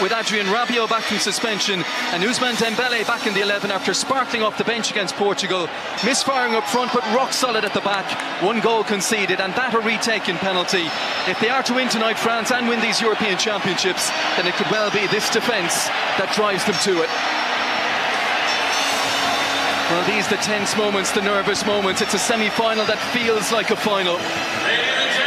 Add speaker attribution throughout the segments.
Speaker 1: With Adrien Rabiot back from suspension and Ousmane Dembele back in the 11 after sparkling off the bench against Portugal, misfiring up front but rock solid at the back. One goal conceded and that a retaken penalty. If they are to win tonight, France, and win these European Championships, then it could well be this defence that drives them to it. Well, these are the tense moments, the nervous moments. It's a semi-final that feels like a final.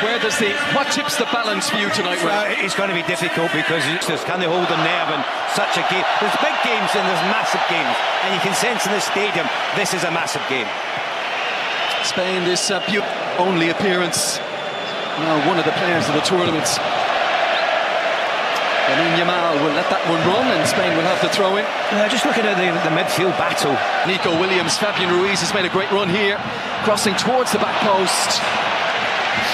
Speaker 1: What tips the balance for you tonight, Ray?
Speaker 2: It's going to be difficult because can they hold the nerve in such a game? There's big games and there's massive games, and you can sense in the stadium this is a massive game.
Speaker 1: Spain, this only appearance. Now one of the players of the tournament. Lamine Yamal will let that one run and Spain will have the throw in.
Speaker 2: Just looking at the midfield battle.
Speaker 1: Nico Williams, Fabian Ruiz has made a great run here, crossing towards the back post.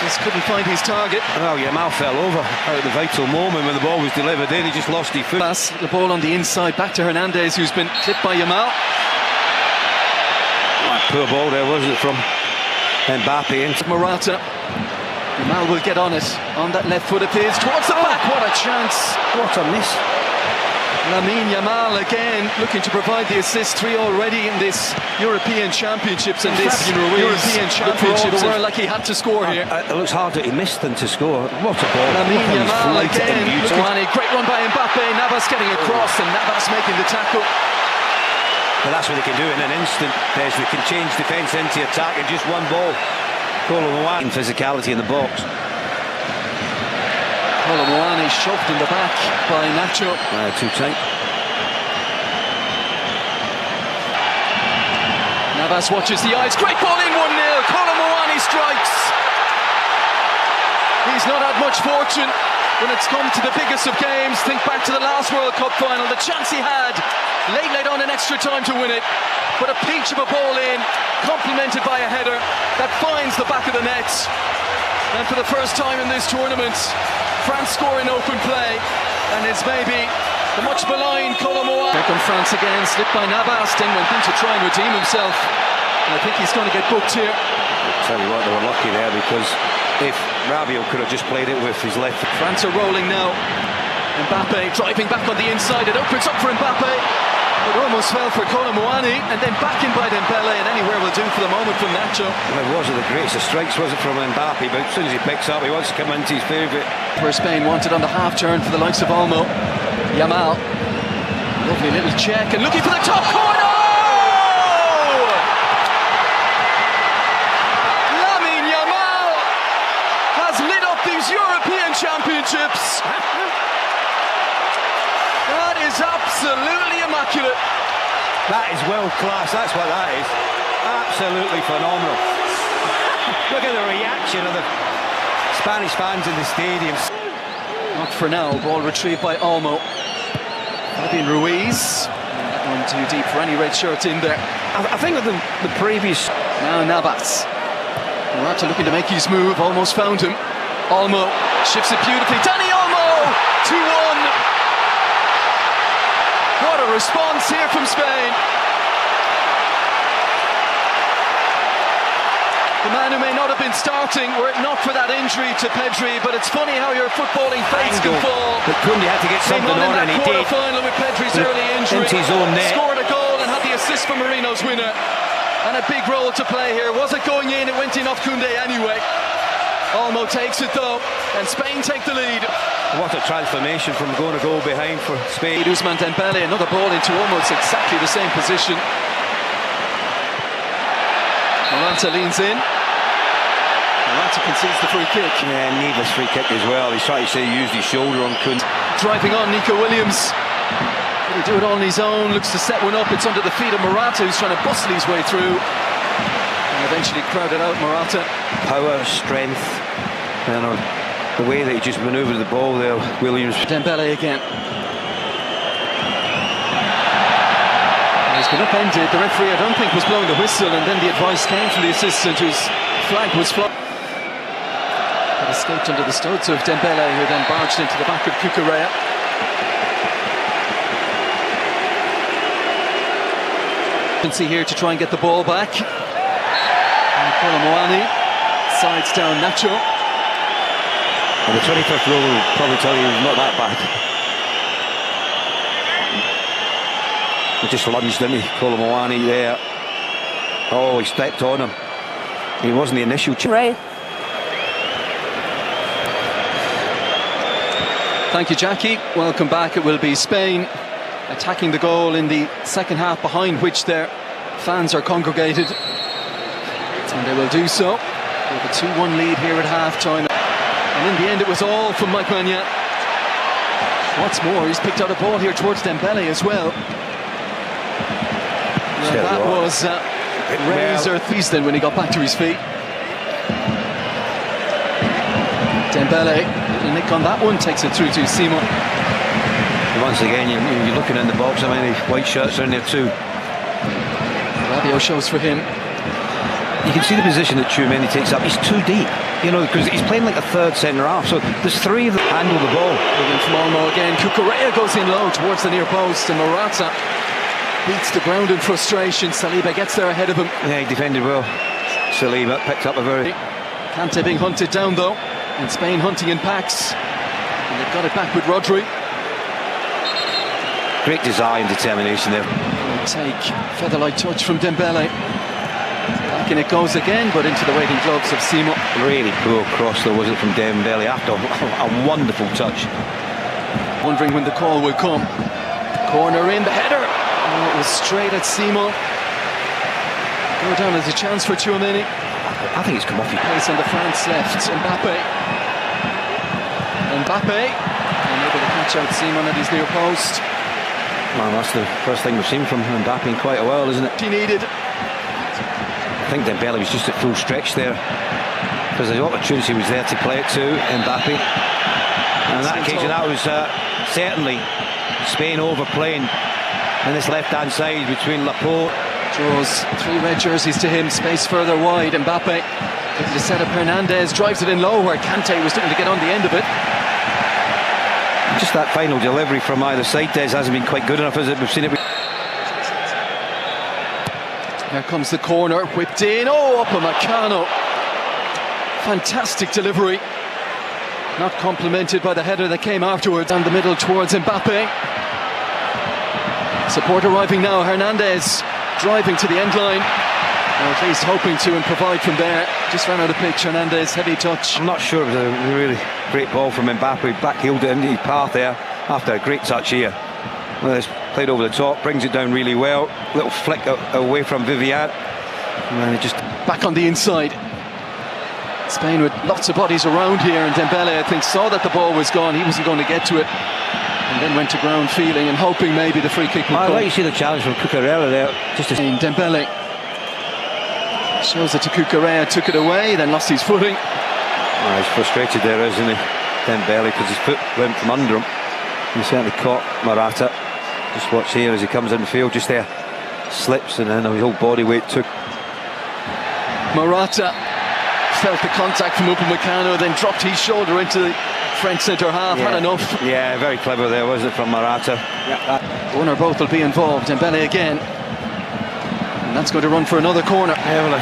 Speaker 1: Just couldn't find his target.
Speaker 2: Well, Yamal fell over at the vital moment when the ball was delivered in. He just lost his foot.
Speaker 1: The ball on the inside, back to Hernandez, who's been clipped by Yamal.
Speaker 2: Poor ball there, wasn't it, from Mbappe into
Speaker 1: Morata. Yamal will get on it, on that left foot of his, towards the back. What a chance.
Speaker 2: What a miss.
Speaker 1: Lamine Yamal again looking to provide the assist. 3 already in this European Championships and this European Championships. It like he had to score here.
Speaker 2: It looks harder to miss than to score. What a ball.
Speaker 1: Lamine Yamal again. Great run by Mbappe. Navas getting across and Navas making the tackle.
Speaker 2: But that's what they can do in an instant. They can change defence into attack in just one ball. Kolo Muani in physicality in the box.
Speaker 1: Kolo Muani shoved in the back by Nacho.
Speaker 2: Too tight.
Speaker 1: Navas watches the eyes. Great ball in 1-0. Kolo Muani strikes. He's not had much fortune when it's come to the biggest of games. Think back to the last World Cup final. The chance he had late on in extra time to win it. But a peach of a ball in, complemented by a header that finds the back of the net. And for the first time in this tournament, France score in open play, and it's maybe the much maligned Kolo Muani. Here comes France again, slipped by Navas, then went in to try and redeem himself. And I think he's going to get booked here.
Speaker 2: I'll tell you what, they were lucky there, because if Rabiot could have just played it with his left.
Speaker 1: France are rolling now. Mbappe driving back on the inside, it opens up for Mbappe. It almost fell for Kolo Muani, and then back in by Dembele, and anywhere will do for the moment from Nacho.
Speaker 2: Well, it wasn't the greatest of strikes, was it, from Mbappe, but as soon as he picks up, he wants to come into his favourite.
Speaker 1: Where Spain wanted on the half-turn for the likes of Olmo. Yamal, lovely little check, and looking for the top corner! Lamine Yamal has lit up these European Championships. That is absolutely immaculate.
Speaker 2: That is world class, that's what that is. Absolutely phenomenal. Look at the reaction of the Spanish fans in the stadium.
Speaker 1: Not for now, ball retrieved by Olmo. Fabian Ruiz. That one too deep for any red shirts in there.
Speaker 2: I think of the previous...
Speaker 1: Now Navas. Morata looking to make his move, almost found him. Olmo shifts it beautifully. Dani Olmo! 2-1. What a response here from Spain. The man who may not have been starting were it not for that injury to Pedri, but it's funny how your footballing fates can fall.
Speaker 2: But Koundé had to get something on, and he did.
Speaker 1: Final with Pedri's early injury.
Speaker 2: Into his own net.
Speaker 1: Scored a goal and had the assist for Marino's winner. And a big role to play here. Was it going in? It went in off Koundé anyway. Olmo takes it though, and Spain take the lead.
Speaker 2: What a transformation from going a goal behind for Spain.
Speaker 1: Ousmane Dembele, another ball into almost exactly the same position. Morata leans in. Morata concedes the free kick.
Speaker 2: Yeah, needless free kick as well. He's trying to say he used his shoulder on Koundé.
Speaker 1: Driving on Nico Williams. Will he do it all on his own? Looks to set one up. It's under the feet of Morata, who's trying to bustle his way through. And eventually crowded out Morata. Power,
Speaker 2: strength, and the way that he just manoeuvred the ball there, Williams.
Speaker 1: Dembele again. And he's been upended. The referee, I don't think, was blowing the whistle, and then the advice came from the assistant, whose flag was flying. It escaped under the studs of Dembele, who then barged into the back of Cucurella. Here to try and get the ball back. And Kolo Muani sides down Nacho.
Speaker 2: And the 25th rule will probably tell you not that bad. He just lunged, didn't he? Kolo Muani there. Oh, he stepped on him. He wasn't the initial
Speaker 3: Right.
Speaker 1: Thank you, Jackie. Welcome back. It will be Spain attacking the goal in the second half, behind which their fans are congregated. And they will do so. They have a 2-1 lead here at half-time. And in the end, it was all from Mike Maignan. What's more, he's picked out a ball here towards Dembele as well. Well, that was razor Thiesden when he got back to his feet. Dembele, little nick on that one, takes it through to Simo.
Speaker 2: Once again, you're looking in the box. How many white shirts are in there too?
Speaker 1: Rabiot shows for him.
Speaker 2: You can see the position that Tchouameni takes up. He's too deep, you know, because he's playing like a third centre half. So there's three of them handle the ball.
Speaker 1: Looking from Olmo again. Cucurella goes in low towards the near post, and Morata beats the ground in frustration. Saliba gets there ahead of him.
Speaker 2: Yeah, he defended well. Saliba picked up a very...
Speaker 1: Kante being hunted down though, and Spain hunting in packs. And they've got it back with Rodri.
Speaker 2: Great desire and determination there.
Speaker 1: Take feather-light touch from Dembele. Back in it goes again, but into the waiting gloves of Simo.
Speaker 2: Really poor cross though, was it, from Dembele after a wonderful touch.
Speaker 1: Wondering when the call will come. Corner in, the header. Oh, it was straight at Simo. Go down as a chance for Tchouameni.
Speaker 2: I think it's come off you.
Speaker 1: Place on the France left. Mbappe, unable to catch out Simon at his near post.
Speaker 2: Man, that's the first thing we've seen from Mbappe in quite a while, isn't it?
Speaker 1: He needed.
Speaker 2: I think Dembele was just at full stretch there, because the opportunity was there to play it to Mbappe. And on that occasion, that was certainly Spain overplaying in this left-hand side between Laporte.
Speaker 1: Draws 3 red jerseys to him, space further wide. Mbappe looking to set up Hernandez, drives it in low where Kante was looking to get on the end of it.
Speaker 2: Just that final delivery from either side, Des, hasn't been quite good enough, has it? We've seen it.
Speaker 1: Here comes the corner, whipped in. Oh, Upamecano. Fantastic delivery. Not complimented by the header that came afterwards. Down the middle towards Mbappe. Support arriving now. Hernandez driving to the end line. Or at least hoping to and provide from there. Just ran out of pitch. Hernandez, heavy touch.
Speaker 2: I'm not sure. It was a really great ball from Mbappe. Backheeled it into his path there after a great touch here. Well, it's played over the top, brings it down really well. Little flick away from Vivian. And then it just...
Speaker 1: Back on the inside. Spain with lots of bodies around here, and Dembele, I think, saw that the ball was gone. He wasn't going to get to it. And then went to ground feeling and hoping maybe the free kick would come.
Speaker 2: I like to see the challenge from Cucurella there. Just to...
Speaker 1: Dembele shows it to Cucurella, took it away, then lost his footing.
Speaker 2: Oh, he's frustrated there, isn't he, Dembele, because his foot went from under him. He certainly caught Morata. Just watch here as he comes in the field, just there, slips, and then his whole body weight took.
Speaker 1: Morata felt the contact from Upamecano, then dropped his shoulder into the French centre half. Had enough.
Speaker 2: Yeah, very clever there, wasn't it, from Morata?
Speaker 1: One or both will be involved. Dembele again, and that's going to run for another corner.
Speaker 2: Yeah, well,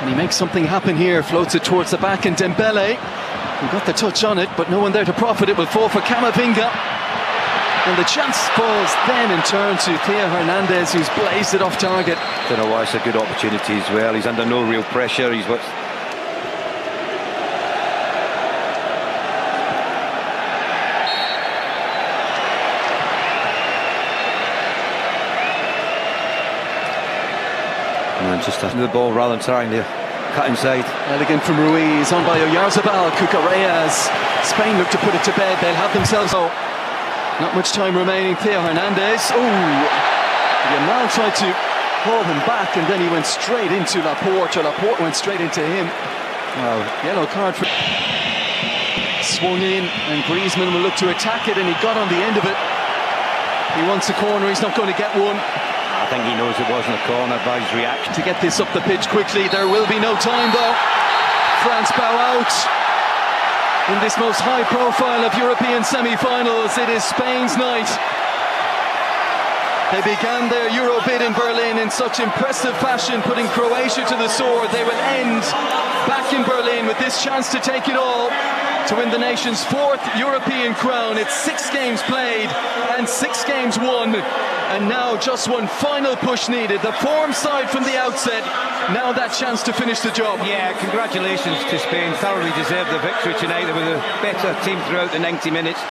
Speaker 1: Can he make something happen here? Floats it towards the back, and Dembele, who got the touch on it, but no one there to profit. It will fall for Camavinga. And the chance falls then in turn to Theo Hernandez, who's blazed it off target.
Speaker 2: Don't know why, it's a good opportunity as well. He's under no real pressure. He's what. Manchester the ball rather than trying to cut inside.
Speaker 1: Elegant from Ruiz, on by Oyarzabal. Cucurella, as Spain look to put it to bed. They'll have themselves. Oh, not much time remaining. Theo Hernandez. Oh, Yamal tried to hold him back, and then he went straight into Laporte. Laporte went straight into him. Wow, yellow card for. Swung in, and Griezmann will look to attack it, and he got on the end of it. He wants a corner. He's not going to get one.
Speaker 2: I think he knows it wasn't a corner by his reaction.
Speaker 1: To get this up the pitch quickly. There will be no time though. France bow out. In this most high profile of European semi-finals, it is Spain's night. They began their Euro bid in Berlin in such impressive fashion, putting Croatia to the sword. They will end back in Berlin with this chance to take it all, to win the nation's 4th European crown. It's 6 games played and 6 games won. And now just one final push needed. The form side from the outset, now that chance to finish the job.
Speaker 2: Yeah, congratulations to Spain. Thoroughly deserved the victory tonight. They were the better team throughout the 90 minutes.